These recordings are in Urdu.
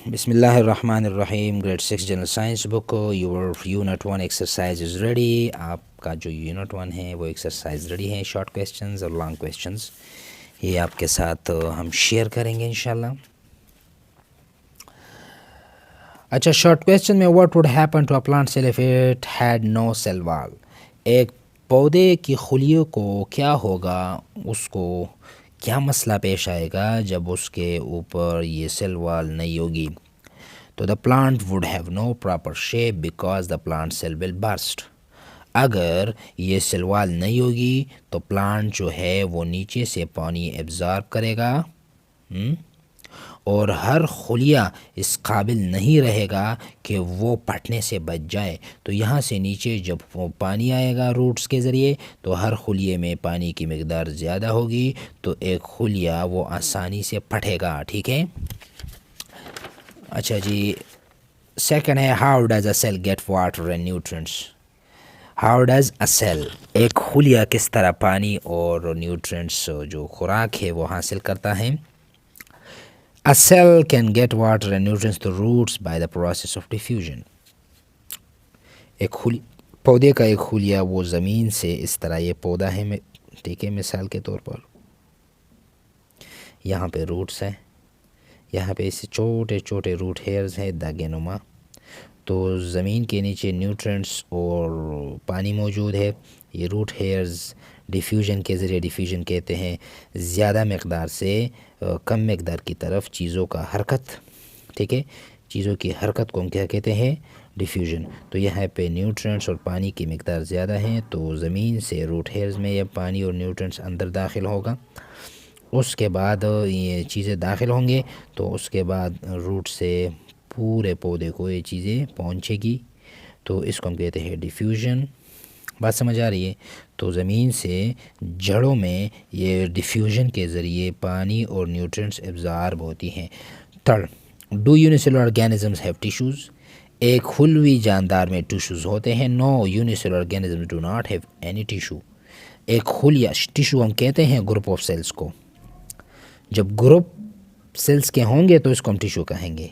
بسم اللہ الرحمن الرحیم. Grade 6 general science book. Your unit 1 exercise is ready. آپ کا جو یونٹ 1 ہے وہ ایکسرسائز ریڈی ہے. شارٹ کویسچنز اور لانگ کویسچنز یہ آپ کے ساتھ ہم شیئر کریں گے انشاءاللہ. اچھا، شارٹ کویسچن میں what would happen to a plant cell if it had no cell wall. ایک پودے کی خلیوں کو کیا ہوگا، اس کو کیا مسئلہ پیش آئے گا جب اس کے اوپر یہ سیل وال نہیں ہوگی. تو the plant would have no proper shape because the plant cell will burst. اگر یہ سیل وال نہیں ہوگی تو پلانٹ جو ہے وہ نیچے سے پانی ایبزارب کرے گا اور ہر خلیہ اس قابل نہیں رہے گا کہ وہ پھٹنے سے بچ جائے. تو یہاں سے نیچے جب وہ پانی آئے گا روٹس کے ذریعے تو ہر خلیے میں پانی کی مقدار زیادہ ہوگی، تو ایک خلیہ وہ آسانی سے پھٹے گا. ٹھیک ہے. اچھا جی، سیکنڈ ہے how does a cell get water and nutrients. How does a cell, ایک خلیہ کس طرح پانی اور نیوٹرینٹس جو خوراک ہے وہ حاصل کرتا ہے. A cell can get water and nutrients to roots by the process of diffusion. ایک پودے کا ایک خلیہ وہ زمین سے اس طرح یہ پودا ہے، ٹھیک ہے، مثال کے طور پر یہاں پہ روٹس ہیں، یہاں پہ اسے چھوٹے چھوٹے روٹ ہیئرز ہیں داغے نما. تو زمین کے نیچے نیوٹرینٹس اور پانی موجود ہے. یہ روٹ ہیئرز ڈیفیوژن کے ذریعے، ڈیفیوژن کہتے ہیں زیادہ مقدار سے کم مقدار کی طرف چیزوں کا حرکت، ٹھیک ہے، چیزوں کی حرکت کو ہم کیا کہتے ہیں، ڈیفیوژن. تو یہاں پہ نیوٹرینٹس اور پانی کی مقدار زیادہ ہیں تو زمین سے روٹ ہیئرز میں یہ پانی اور نیوٹرینٹس اندر داخل ہوگا. اس کے بعد یہ چیزیں داخل ہوں گے تو اس کے بعد روٹ سے پورے پودے کو یہ چیزیں پہنچے گی. تو اس کو ہم کہتے ہیں ڈیفیوژن. بات سمجھ آ رہی ہے. تو زمین سے جڑوں میں یہ ڈیفیوژن کے ذریعے پانی اور نیوٹرینٹس ایبزارب ہوتی ہیں. Third, do unicellular organisms have tissues. ایک خلوی جاندار میں ٹیشوز ہوتے ہیں. No unicellular organisms do not have any tissue. ایک خلیہ، ٹیشو ہم کہتے ہیں گروپ آف سیلز کو. جب گروپ سیلز کے ہوں گے تو اس کو ہم ٹیشو کہیں گے.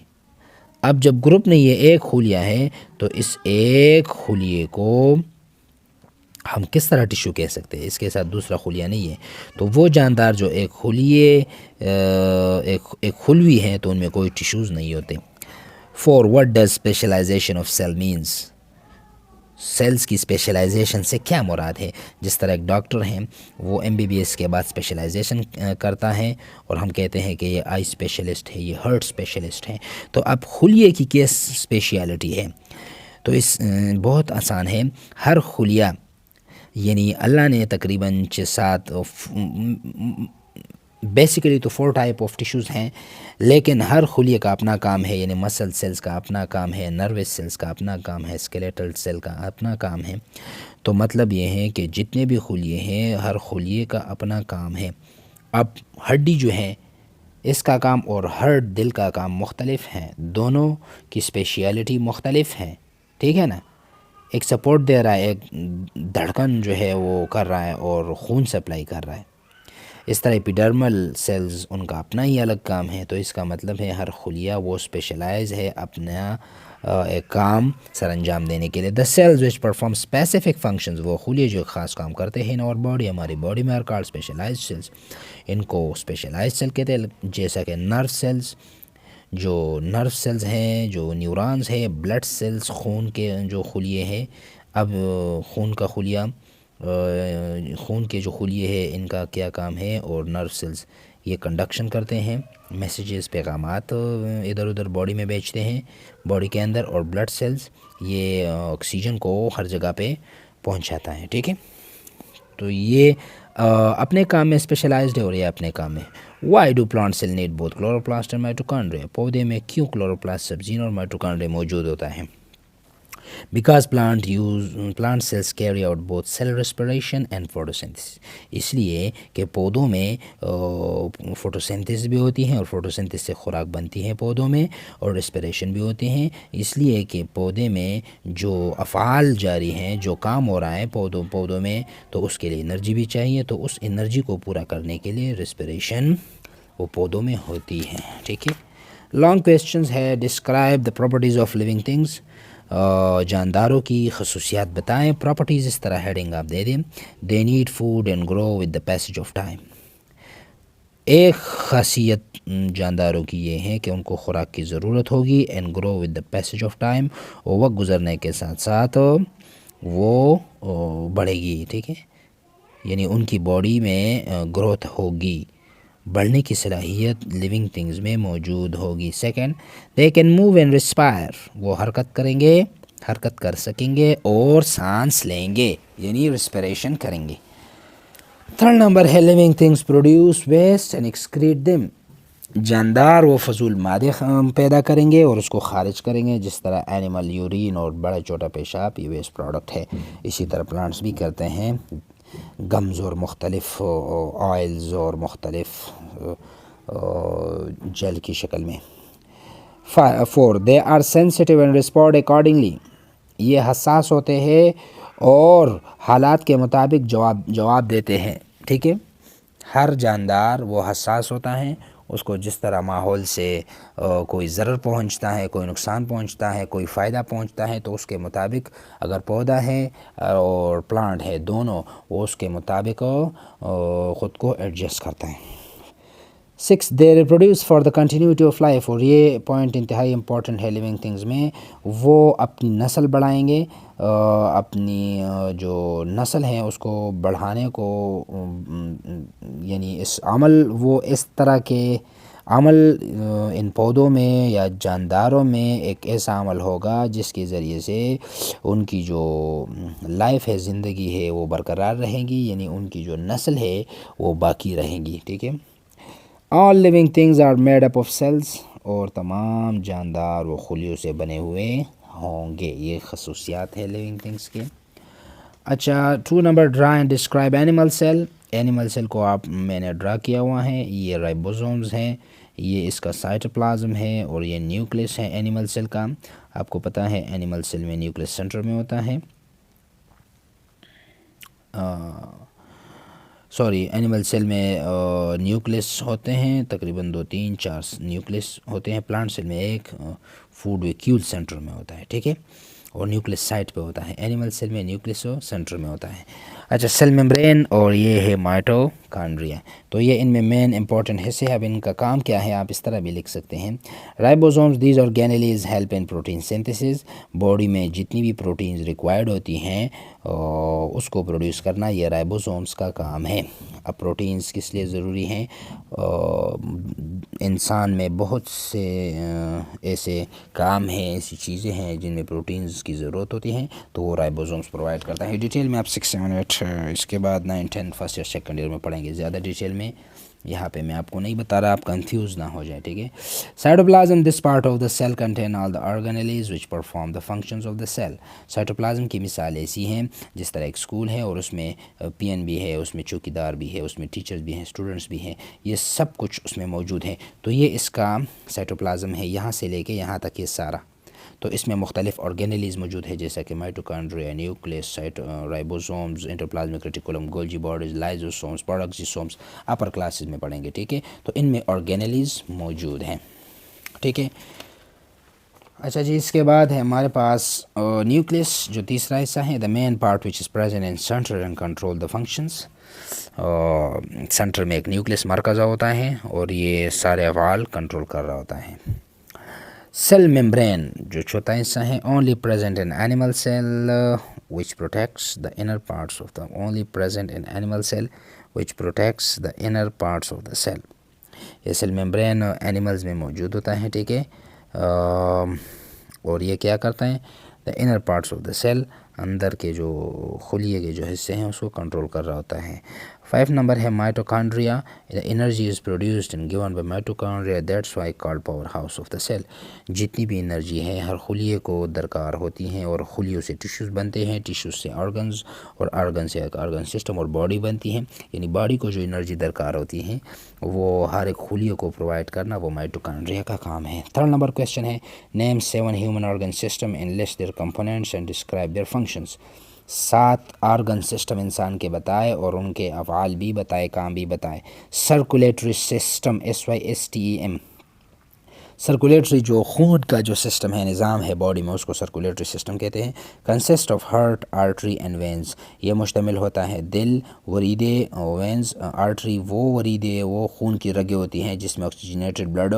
اب جب گروپ نہیں ہے، ایک خلیہ ہے، تو اس ایک خلیے کو ہم کس طرح ٹیشو کہہ سکتے ہیں؟ اس کے ساتھ دوسرا خلیہ نہیں ہے. تو وہ جاندار جو ایک خلیے ایک خلوی ہیں تو ان میں کوئی ٹیشوز نہیں ہوتے. Four, what does specialization of cell means. Cells کی اسپیشلائزیشن سے کیا مراد ہے؟ جس طرح ایک ڈاکٹر ہیں وہ MBBS کے بعد اسپیشلائزیشن کرتا ہے اور ہم کہتے ہیں کہ یہ آئی اسپیشلسٹ ہے، یہ ہارٹ اسپیشلسٹ ہے. تو اب خلیے کی کیا اسپیشیالٹی ہے؟ تو اس بہت آسان ہے. ہر خلیہ، یعنی اللہ نے تقریباً 6-7 بیسیکلی تو 4 ٹائپ آف ٹیشوز ہیں، لیکن ہر خلیے کا اپنا کام ہے. یعنی مسل سیلز کا اپنا کام ہے، نروس سیلز کا اپنا کام ہے، اسکیلیٹل سیل کا اپنا کام ہے. تو مطلب یہ ہے کہ جتنے بھی خلیے ہیں ہر خلیے کا اپنا کام ہے. اب ہڈی جو ہے اس کا کام اور ہر دل کا کام مختلف ہیں، دونوں کی اسپیشیالٹی مختلف ہیں. ٹھیک ہے نا. ایک سپورٹ دے رہا ہے، ایک دھڑکن جو ہے وہ کر رہا ہے اور خون سپلائی کر رہا ہے. اس طرح ایپیڈرمل سیلز ان کا اپنا ہی الگ کام ہے. تو اس کا مطلب ہے ہر خلیہ وہ اسپیشلائز ہے اپنا ایک کام سر انجام دینے کے لیے. دا سیلز وچ پرفارم اسپیسیفک فنکشنز، وہ خلیے جو خاص کام کرتے ہیں ان اور باڈی، ہماری باڈی میں، آر کالڈ اسپیشلائز سیلز. ان کو اسپیشلائز سیل کہتے ہیں. جیسا کہ نرو سیلز، جو نرو سیلز ہیں، جو نیورانز ہیں، بلڈ سیلز، خون کے جو خلیے ہیں. اب خون کا خلیہ، خون کے جو خلیے ہیں ان کا کیا کام ہے، اور نرو سیلز یہ کنڈکشن کرتے ہیں، میسیجز، پیغامات ادھر ادھر باڈی میں بیچتے ہیں باڈی کے اندر. اور بلڈ سیلز یہ آکسیجن کو ہر جگہ پہ پہنچاتا ہے. ٹھیک ہے. تو یہ اپنے کام میں اسپیشلائزڈ ہے اور یہ اپنے کام میں. Why do plant cell need both chloroplast and mitochondria. پودے میں کیوں کلوروپلاسٹ سبزین اور مائٹوکانڈریا موجود ہوتا ہے؟ Because plant cells carry out both cell respiration and photosynthesis. اس لیے کہ پودوں میں فوٹوسینتھسس بھی ہوتی ہیں اور فوٹوسینتھسس سے خوراک بنتی ہے پودوں میں، اور ریسپریشن بھی ہوتے ہیں. اس لیے کہ پودے میں جو افعال جاری ہیں، جو کام ہو رہا ہے پودوں میں، تو اس کے لیے انرجی بھی چاہیے. تو اس انرجی کو پورا کرنے کے لیے ریسپریشن وہ پودوں میں ہوتی ہے. ٹھیک ہے. لانگ کویسچنز ہے. Describe the properties of living things. جانداروں کی خصوصیات بتائیں. پراپرٹیز اس طرح ہیڈنگ آپ دے دیں. They need food and grow with the passage of time. ایک خاصیت جانداروں کی یہ ہے کہ ان کو خوراک کی ضرورت ہوگی. And grow with the passage of time. اور وقت گزرنے کے ساتھ ساتھ وہ بڑھے گی. ٹھیک ہے، یعنی ان کی باڈی میں گروتھ ہوگی، بڑھنے کی صلاحیت لیونگ تھنگز میں موجود ہوگی. Second, they can move and respire. وہ حرکت کریں گے، حرکت کر سکیں گے اور سانس لیں گے، یعنی ریسپریشن کریں گے. تھرڈ نمبر ہے living things produce waste and excrete them. جاندار وہ فضول مادے پیدا کریں گے اور اس کو خارج کریں گے، جس طرح اینیمل یورین اور بڑا چھوٹا پیشاب یہ ویسٹ پروڈکٹ ہے. اسی طرح پلانٹس بھی کرتے ہیں، گمز اور مختلف آئلز اور مختلف جیل کی شکل میں. 4 they are sensitive and respond accordingly. یہ حساس ہوتے ہیں اور حالات کے مطابق جواب دیتے ہیں. ٹھیک ہے، ہر جاندار وہ حساس ہوتا ہے، اس کو جس طرح ماحول سے کوئی ضرر پہنچتا ہے، کوئی نقصان پہنچتا ہے، کوئی فائدہ پہنچتا ہے، تو اس کے مطابق اگر پودا ہے اور پلانٹ ہے دونوں، وہ اس کے مطابق خود کو ایڈجسٹ کرتا ہے. 6 they reproduce for the continuity of life. اور یہ پوائنٹ انتہائی امپورٹنٹ ہے لیونگ تھنگز میں. وہ اپنی نسل بڑھائیں گے، اپنی جو نسل ہے اس کو بڑھانے کو، یعنی اس عمل، وہ اس طرح کے عمل ان پودوں میں یا جانداروں میں ایک ایسا عمل ہوگا جس کے ذریعے سے ان کی جو لائف ہے، زندگی ہے، وہ برقرار رہے گی، یعنی ان کی جو نسل ہے وہ باقی رہے گی. ٹھیک ہے. All living things are made up of cells. اور تمام جاندار وہ خلیوں سے بنے ہوئے ہوں گے. یہ خصوصیات ہے لیونگ تھنگز کے. اچھا، 2 نمبر draw and describe animal cell. Animal cell کو میں نے ڈرا کیا ہوا ہے. یہ رائبوزومز ہیں، یہ اس کا سائٹوپلازم ہے، اور یہ نیوکلس ہے اینیمل سیل کا. آپ کو پتہ ہے اینیمل سیل میں نیوکلس سینٹر میں ہوتا ہے. اینیمل سیل میں نیوکلس ہوتے ہیں تقریباً 2 3 4 نیوکلس ہوتے ہیں. پلانٹ سیل میں ایک فوڈ ویکیول سینٹر میں ہوتا ہے. ٹھیک ہے، اور نیوکلس سائٹ پہ ہوتا ہے. اینیمل سیل میں نیوکلس سینٹر میں ہوتا ہے. اچھا، سیل ممبرین اور یہ ہے مائٹوکانڈریا. تو یہ ان میں مین امپورٹنٹ حصے ہیں. اب ان کا کام کیا ہے آپ اس طرح بھی لکھ سکتے ہیں. Ribosomes these organelles help in protein synthesis. Body میں جتنی بھی پروٹینز ریکوائرڈ ہوتی ہیں اس کو پروڈیوس کرنا یہ رائبوزومز کا کام ہے. اب پروٹینز کس لیے ضروری ہیں؟ انسان میں بہت سے ایسے کام ہیں، ایسی چیزیں ہیں جن میں پروٹینز کی ضرورت ہوتی ہیں، تو وہ رائبوزومز پرووائڈ کرتا ہے. ڈیٹیل میں آپ 6 7 8 اس کے بعد 9 10 فرسٹ یا سیکنڈ ایئر میں پڑھیں گے. زیادہ ڈیٹیل میں یہاں پہ میں آپ کو نہیں بتا رہا، آپ کنفیوز نہ ہو جائے. ٹھیک ہے. Cytoplasm this part of the cell contain all the organelles which perform the functions of the cell. Cytoplasm کی مثال ایسی ہیں جس طرح ایک اسکول ہے اور اس میں پی این بھی ہے، اس میں چوکیدار بھی ہے، اس میں ٹیچرز بھی ہیں، اسٹوڈنٹس بھی ہیں، یہ سب کچھ اس میں موجود ہیں. تو یہ اس کا سائٹوپلازم ہے، یہاں سے لے کے یہاں تک یہ سارا. تو اس میں مختلف آرگینیلیز موجود ہے، جیسا کہ mitochondria, nucleus, ribosomes, endoplasmic reticulum, Golgi bodies, lysosomes, peroxisomes upper classes میں پڑھیں گے. ٹھیک ہے. تو ان میں آرگینیلیز موجود ہیں. ٹھیک ہے. اچھا جی، اس کے بعد ہے ہمارے پاس نیوکلیس جو تیسرا حصہ ہے. The main part which is present in centre and control the functions. Centre میں ایک نیوکلیس مرکزہ ہوتا ہے اور یہ سارے افعال کنٹرول کر رہا ہوتا ہے. سیل ممبرین جو چوتھا حصہ ہے. Only present in animal cell which protects the inner parts of the only present in animal cell which protects the inner parts of the cell. یہ سیل ممبرین اینیملز میں موجود ہوتا ہے. ٹھیک ہے. اور یہ کیا کرتا ہے؟ The inner parts of the cell, اندر کے جو خلیے کے جو حصے ہیں اس کو کنٹرول کر رہا ہوتا ہے. 5 نمبر ہے mitochondria. Energy is produced and given by mitochondria, that's why called power house of the cell. جتنی بھی انرجی ہے ہر خلیے کو درکار ہوتی ہیں، اور خلیوں سے ٹیشوز بنتے ہیں، ٹیشوز سے آرگنز، اور آرگن سے ایک آرگن سسٹم اور باڈی بنتی ہیں. یعنی باڈی کو جو انرجی درکار ہوتی ہیں وہ ہر ایک خلیے کو پرووائڈ کرنا وہ مائٹوکانڈریا کا کام ہے. 3rd نمبر کویشچن ہے. Name 7 human organ system and list their components and describe their functions. 7 organ system انسان کے بتائے اور ان کے افعال بھی بتائے، کام بھی بتائے. Circulatory system SYSTEM. سرکولیٹری جو خون کا جو سسٹم ہے، نظام ہے باڈی میں، اس کو سرکولیٹری سسٹم کہتے ہیں. Consist of heart, artery and veins. یہ مشتمل ہوتا ہے دل، وریدے، وینز. آرٹری وہ وریدے، وہ خون کی رگیں ہوتی ہیں جس میں آکسیجنیٹڈ بلڈ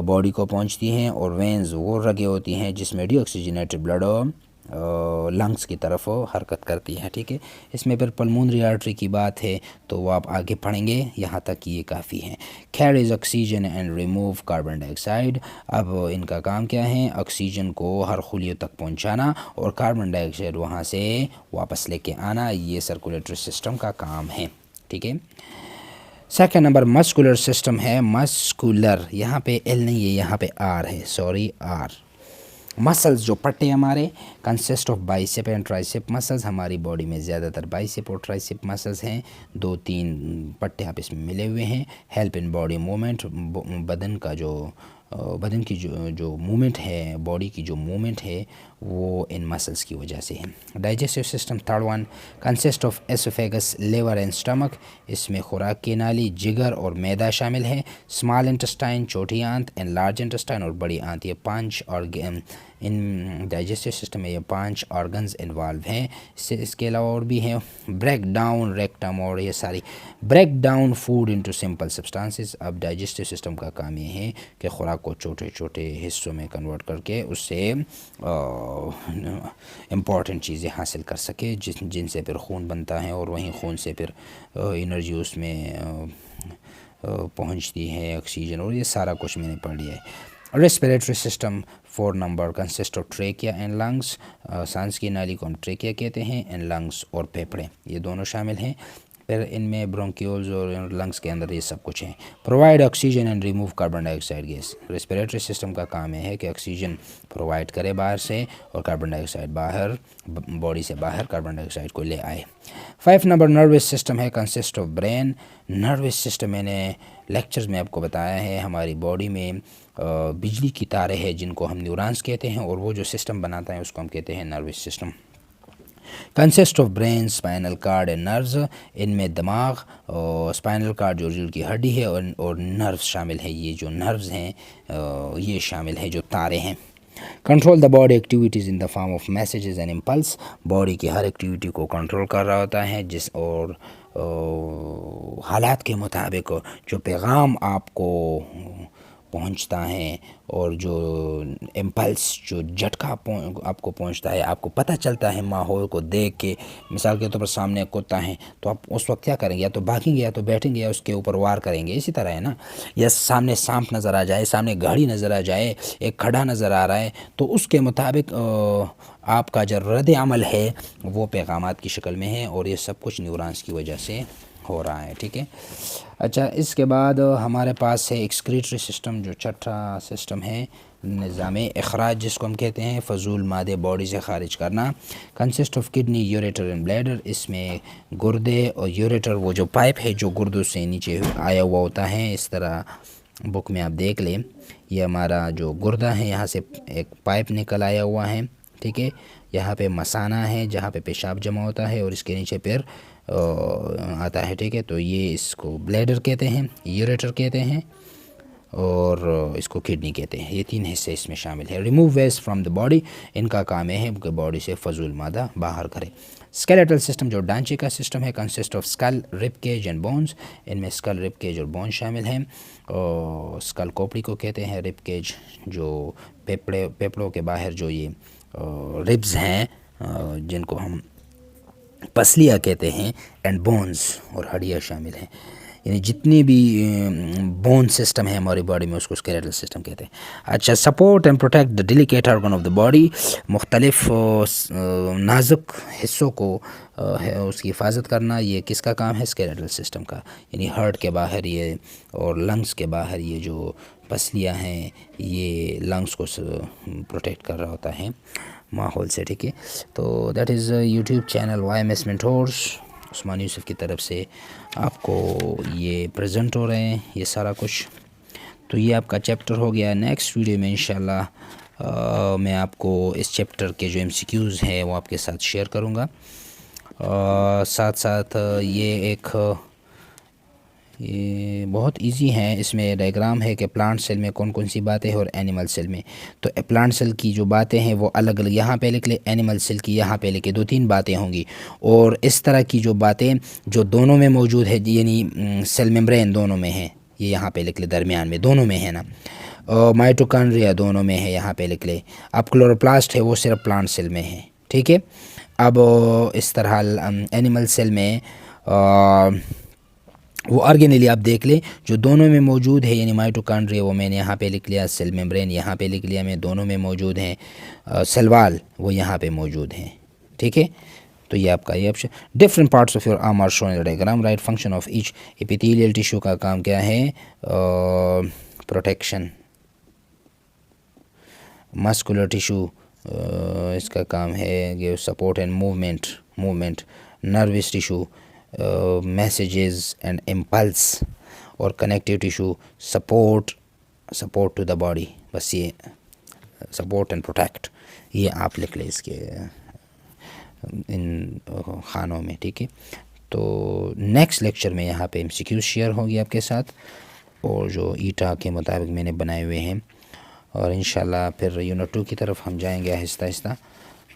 باڈی کو پہنچتی ہیں، اور وینز وہ رگیں ہوتی ہیں جس میں ڈی آکسیجنیٹڈ بلڈ لنگس کی طرف حرکت کرتی ہے. ٹھیک ہے. اس میں پھر پلمونری آرٹری کی بات ہے تو وہ آپ آگے پڑھیں گے، یہاں تک یہ کافی ہے. Carries oxygen and remove carbon ڈائی آکسائڈ. اب ان کا کام کیا ہے؟ آکسیجن کو ہر خلیوں تک پہنچانا اور کاربن ڈائی آکسائڈ وہاں سے واپس لے کے آنا، یہ سرکولیٹری سسٹم کا کام ہے. ٹھیک ہے. سیکنڈ نمبر مسکولر سسٹم ہے. مسکولر، یہاں پہ ایل نہیں ہے، یہاں پہ آر ہے، سوری آر. مسلز جو پٹے ہمارے، consist of biceps and triceps muscles. ہماری باڈی میں زیادہ تر بائیسپ اور ٹرائسپ مسلز ہیں، 2-3 پٹے آپس میں ملے ہوئے ہیں. ہیلپ ان باڈی موومنٹ، بدن کی جو موومنٹ ہے، باڈی کی جو موومنٹ ہے وہ ان مسلز کی وجہ سے ہے. Digestive system third one, consist of oesophagus, liver and stomach. اس میں خوراک کی نالی، جگر اور معدہ شامل ہے. اسمال انٹسٹائن، چھوٹی آنت، اینڈ لارج انٹسٹائن اور بڑی آنت. یہ 5 ان ڈائجسٹو سسٹم میں یہ 5 آرگنز انوالو ہیں. اس کے علاوہ اور بھی ہیں. بریک ڈاؤن ریکٹم، اور یہ ساری break down food into simple substances. اب ڈائجسٹو سسٹم کا کام یہ ہے کہ خوراک کو چھوٹے چھوٹے حصوں میں کنورٹ کر کے اس سے امپورٹنٹ چیزیں حاصل کر سکے، جن سے پھر خون بنتا ہے، اور وہیں خون سے پھر انرجی اس میں پہنچتی ہے، آکسیجن، اور یہ سارا کچھ میں نے پڑھ لیا ہے. Respiratory system 4 number, consist of trachea and lungs. سانس کی نالی کو ہم ٹریکیا کہتے ہیں، اینڈ لنگس اور پھیپھڑے، یہ دونوں شامل ہیں. پھر ان میں برونکیولز اور لنگس کے اندر یہ سب کچھ ہیں. Provide oxygen and remove carbon ڈائی آکسائڈ گیس. ریسپریٹری سسٹم کا کام یہ ہے کہ آکسیجن پرووائڈ کرے باہر سے، اور کاربن ڈائی آکسائڈ باہر، باڈی سے باہر کاربن ڈائی آکسائڈ کو لے آئے. 5 نمبر نروس سسٹم ہے. Consist of brain. Nervous system میں نے لیکچرز میں آپ کو بتایا ہے، ہماری باڈی میں بجلی کی تاریں ہیں جن کو ہم نیورانس کہتے ہیں، اور وہ جو سسٹم بناتا ہے اس کو ہم کہتے ہیں nervous system. Consist of brain, spinal cord and nerves. ان میں دماغ، اسپائنل کارڈ جو ریڑھ کی ہڈی ہے، اور نروز شامل ہے. یہ جو نروز ہیں یہ شامل ہے، جو تاریں ہیں. Control the body activities in the form of messages and impulse. Body کی ہر ایکٹیویٹی کو کنٹرول کر رہا ہوتا ہے، اور حالات کے مطابق جو پیغام آپ کو پہنچتا ہے، اور جو امپلس، جو جھٹکا آپ کو پہنچتا ہے، آپ کو پتہ چلتا ہے ماحول کو دیکھ کے. مثال کے طور پر سامنے کتا ہے تو آپ اس وقت کیا کریں گے؟ یا تو بھاگیں گے، یا تو بیٹھیں گے، یا اس کے اوپر وار کریں گے. اسی طرح ہے نا. یا سامنے سانپ نظر آ جائے، سامنے گاڑی نظر آ جائے، ایک کھڑا نظر آ رہا ہے، تو اس کے مطابق آپ کا جو رد عمل ہے وہ پیغامات کی شکل میں ہے، اور یہ سب کچھ نیورانس کی وجہ سے ہو رہا ہے. ٹھیک ہے. اچھا، اس کے بعد ہمارے پاس ہے ایکسکریٹری سسٹم، جو چھٹا سسٹم ہے. نظام اخراج جس کو ہم کہتے ہیں، فضول مادے باڈی سے خارج کرنا. Consist of kidney, ureter and bladder. اس میں گردے اور یوریٹر، وہ جو پائپ ہے جو گردوں سے نیچے آیا ہوا ہوتا ہے، اس طرح بک میں آپ دیکھ لیں. یہ ہمارا جو گردہ ہے، یہاں سے ایک پائپ نکل آیا ہوا ہے. ٹھیک ہے. یہاں پہ مثانہ ہے جہاں پہ پیشاب جمع ہوتا ہے، اور اس کے نیچے پھر آتا ہے. ٹھیک ہے. تو یہ اس کو بلیڈر کہتے ہیں، یوریٹر کہتے ہیں، اور اس کو کڈنی کہتے ہیں. یہ 3 حصے اس میں شامل ہیں. Remove waste from the body. ان کا کام یہ ہے کہ باڈی سے فضول مادہ باہر کرے. اسکیلیٹل سسٹم، جو ڈھانچے کا سسٹم ہے، کنسسٹ آف اسکل، رب کیج اینڈ بونز. ان میں اسکل، رب کیج اور بونز شامل ہیں. اور اسکل کوپڑی کو کہتے ہیں، رب کیج جو پھیپڑوں کے باہر جو یہ ربز ہیں جن کو ہم پسلیاں کہتے ہیں، اینڈ بونز، اور ہڈیاں شامل ہیں. یعنی جتنی بھی بون سسٹم ہے ہماری باڈی میں، اس کو اسکیلیٹل سسٹم کہتے ہیں. اچھا، support and protect the delicate organ of the body. مختلف نازک حصوں کو اس کی حفاظت کرنا، یہ کس کا کام ہے؟ اسکیلیٹل سسٹم کا. یعنی ہارٹ کے باہر یہ، اور لنگس کے باہر یہ جو پسلیاں ہیں، یہ لنگس کو پروٹیکٹ کر رہا ہوتا ہے ماحول سے. ٹھیک ہے. تو that is YouTube channel Y M S mentors, Usman Yousuf کی طرف سے آپ کو یہ پریزنٹ ہو رہے ہیں یہ سارا کچھ. تو یہ آپ کا چیپٹر ہو گیا. نیکسٹ ویڈیو میں انشاءاللہ میں آپ کو اس چیپٹر کے جو MCQs ہیں وہ آپ کے ساتھ شیئر کروں گا. ساتھ ساتھ یہ ایک یہ بہت ایزی ہیں، اس میں ڈائیگرام ہے کہ پلانٹ سیل میں کون کون سی باتیں ہیں اور اینیمل سیل میں. تو پلانٹ سیل کی جو باتیں ہیں وہ الگ الگ یہاں پہ لکھ لے، اینیمل سیل کی یہاں پہ لکھ کے 2-3 باتیں ہوں گی. اور اس طرح کی جو باتیں جو دونوں میں موجود ہے، یعنی سیل ممبرین دونوں میں ہیں، یہ یہاں پہ لکھ لے، درمیان میں دونوں میں ہے نا. مائٹوکانڈریا دونوں میں ہے، یہاں پہ لکھ لے. اب کلوروپلاسٹ ہے وہ صرف پلانٹ سیل میں ہے، ٹھیک ہے. اب اس طرح اینیمل سیل میں وہ آرگینیلی آپ دیکھ لیں جو دونوں میں موجود ہے، یعنی مائٹوکانڈریا وہ میں نے یہاں پہ لکھ لیا، سیل ممبرین یہاں پہ لکھ لیا میں، دونوں میں موجود ہیں. سیل وال وہ یہاں پہ موجود ہیں، ٹھیک ہے. تو یہ آپ کا یہ option. Different parts of your arm are shown in diagram, write function of H. Epithelial tissue کا کام کیا ہے؟ پروٹیکشن. مسکولر ٹیشو اس کا کام ہے support and movement. Nervous tissue messages and impulse. اور connective tissue support to the body. بس یہ سپورٹ اینڈ پروٹیکٹ یہ آپ لکھ لیں اس کے ان خانوں میں، ٹھیک ہے. تو نیکسٹ لیکچر میں یہاں پہ MCQs شیئر ہوگی آپ کے ساتھ، اور جو ایٹا کے مطابق میں نے بنائے ہوئے ہیں. اور انشاءاللہ پھر یونٹ 2 کی طرف ہم جائیں گے آہستہ آہستہ.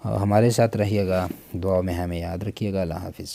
ہمارے ساتھ رہیے گا، دعا میں ہمیں یاد رکھیے گا. اللہ حافظ.